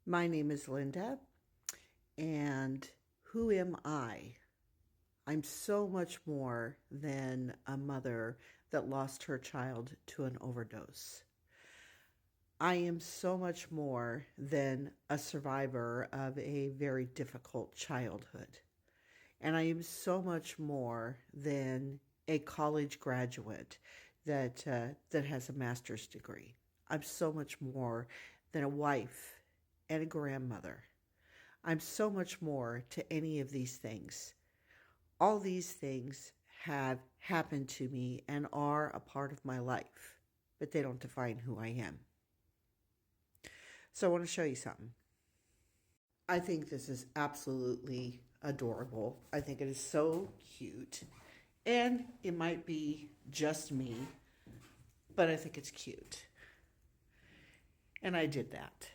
My name is Linda, and who am I? I'm so much more than a mother that lost her child to an overdose. I am so much more than a survivor of a very difficult childhood. And I am so much more than a college graduate that has a master's degree. I'm so much more than a wife and a grandmother. I'm so much more to any of these things. All these things have happened to me and are a part of my life, but they don't define who I am. So I want to show you something. I think this is absolutely adorable. I think it is so cute. And it might be just me, but I think it's cute. And I did that.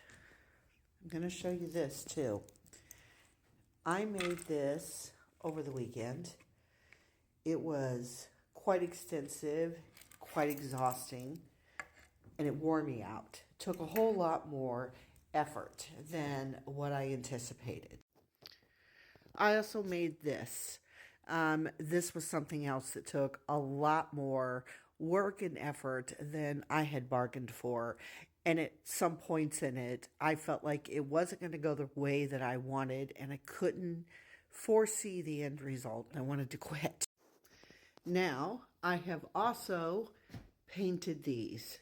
I'm going to show you this too. I made this over the weekend. It was quite extensive, quite exhausting, and it wore me out. It took a whole lot more effort than what I anticipated. I also made this. This was something else that took a lot more work and effort than I had bargained for. And at some points in it, I felt like it wasn't going to go the way that I wanted, and I couldn't foresee the end result. I wanted to quit. Now, I have also painted these.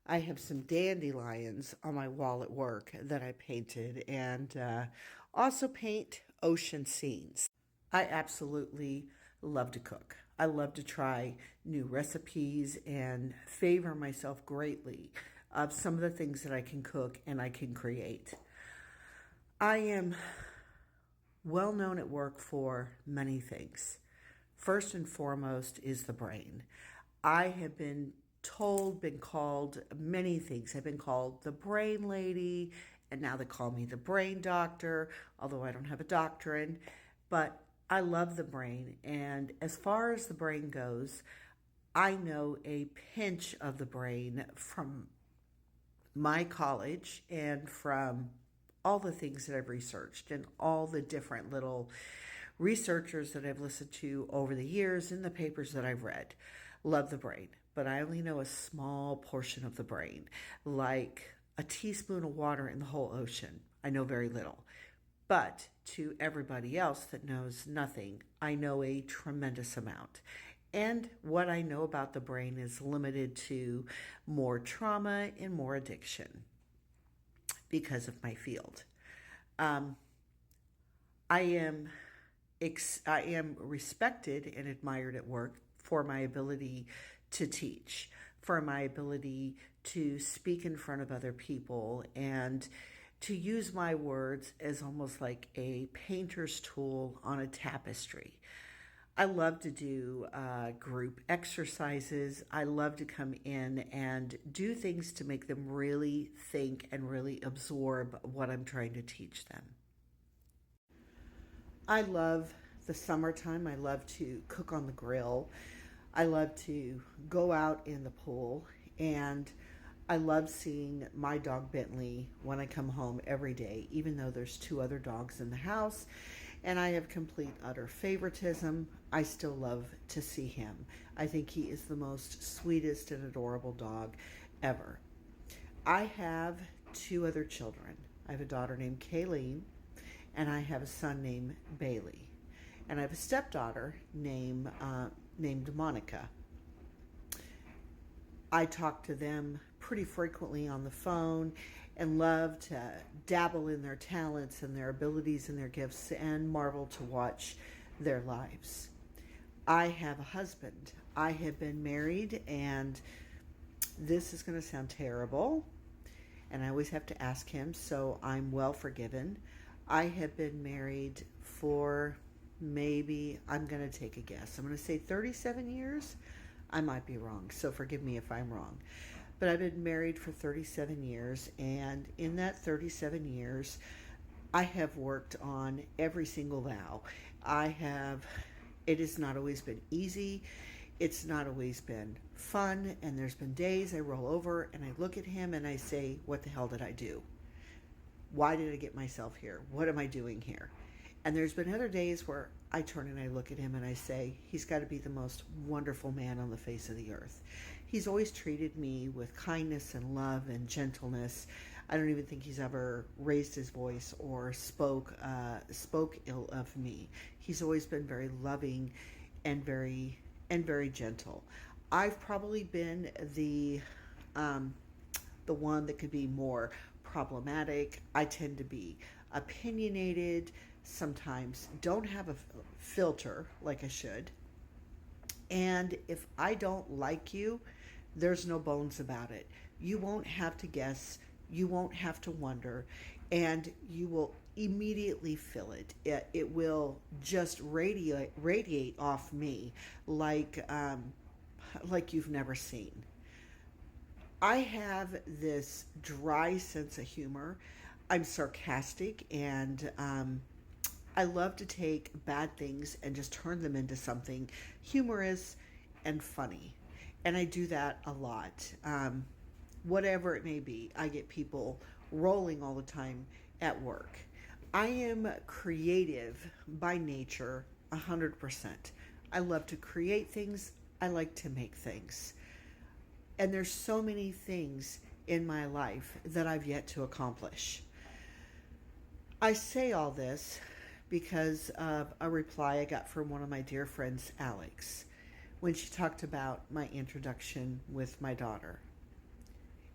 I have some dandelions on my wall at work that I painted, and also paint ocean scenes. I absolutely love to cook. I love to try new recipes and favor myself greatly of some of the things that I can cook and I can create. I am well known at work for many things. First and foremost is the brain. I have been called many things. I've been called the brain lady, and now they call me the brain doctor, although I don't have a doctorate. But I love the brain, and as far as the brain goes, I know a pinch of the brain from my college and from all the things that I've researched and all the different little researchers that I've listened to over the years and the papers that I've read. Love the brain, but I only know a small portion of the brain, like a teaspoon of water in the whole ocean. I know very little. But to everybody else that knows nothing, I know a tremendous amount. And what I know about the brain is limited to more trauma and more addiction because of my field. Um, I am I am respected and admired at work for my ability to teach, for my ability to speak in front of other people, and to use my words as almost like a painter's tool on a tapestry. I love to do group exercises. I love to come in and do things to make them really think and really absorb what I'm trying to teach them. I love the summertime. I love to cook on the grill. I love to go out in the pool, and I love seeing my dog Bentley when I come home every day, even though there's two other dogs in the house and I have complete utter favoritism. I still love to see him. I think he is the most sweetest and adorable dog ever. I have two other children. I have a daughter named Kayleen, and I have a son named Bailey. And I have a stepdaughter named Monica. I talk to them pretty frequently on the phone and love to dabble in their talents and their abilities and their gifts and marvel to watch their lives. I have a husband. I have been married, and this is going to sound terrible, and I always have to ask him, so I'm well forgiven. I have been married for maybe, I'm going to take a guess. I'm going to say 37 years. I might be wrong, so forgive me if I'm wrong. But I've been married for 37 years, and in that 37 years, I have worked on every single vow. It has not always been easy. It's not always been fun, and there's been days I roll over and I look at him and I say, what the hell did I do? Why did I get myself here? What am I doing here? And there's been other days where I turn and I look at him and I say, he's got to be the most wonderful man on the face of the earth. He's always treated me with kindness and love and gentleness. I don't even think he's ever raised his voice or spoke ill of me. He's always been very loving and very gentle. I've probably been the one that could be more problematic. I tend to be opinionated, sometimes don't have a filter like I should. And if I don't like you, there's no bones about it. You won't have to guess, you won't have to wonder, and you will immediately feel it. It will just radiate off me like you've never seen. I have this dry sense of humor. I'm sarcastic and I love to take bad things and just turn them into something humorous and funny. And I do that a lot. Whatever it may be, I get people rolling all the time at work. I am creative by nature, 100%. I love to create things, I like to make things. And there's so many things in my life that I've yet to accomplish. I say all this because of a reply I got from one of my dear friends, Alex, when she talked about my introduction with my daughter.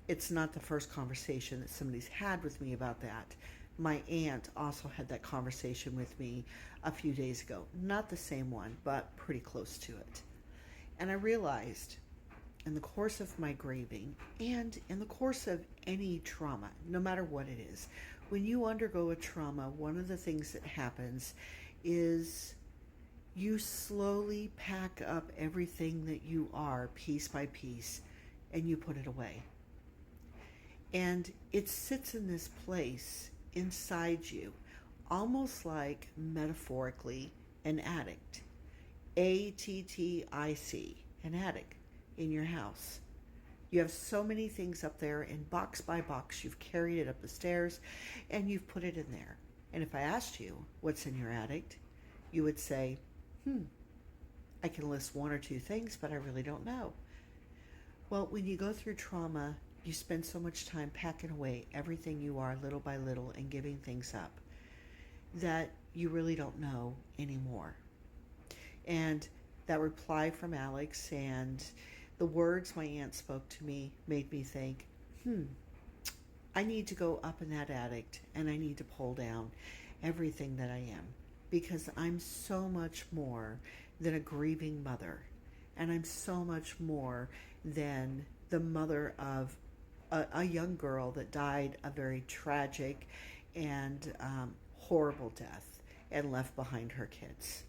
It's not the first conversation that somebody's had with me about that. My aunt also had that conversation with me a few days ago. Not the same one, but pretty close to it. And I realized in the course of my grieving and in the course of any trauma, no matter what it is, when you undergo a trauma, one of the things that happens is you slowly pack up everything that you are piece by piece and you put it away. And it sits in this place inside you, almost like metaphorically an addict. ATTIC, an attic in your house. You have so many things up there, and box by box, you've carried it up the stairs and you've put it in there. And if I asked you what's in your attic, you would say, I can list one or two things, but I really don't know. Well, when you go through trauma, you spend so much time packing away everything you are little by little and giving things up that you really don't know anymore. And that reply from Alex and the words my aunt spoke to me made me think, I need to go up in that attic and I need to pull down everything that I am, because I'm so much more than a grieving mother, and I'm so much more than the mother of a young girl that died a very tragic and horrible death and left behind her kids.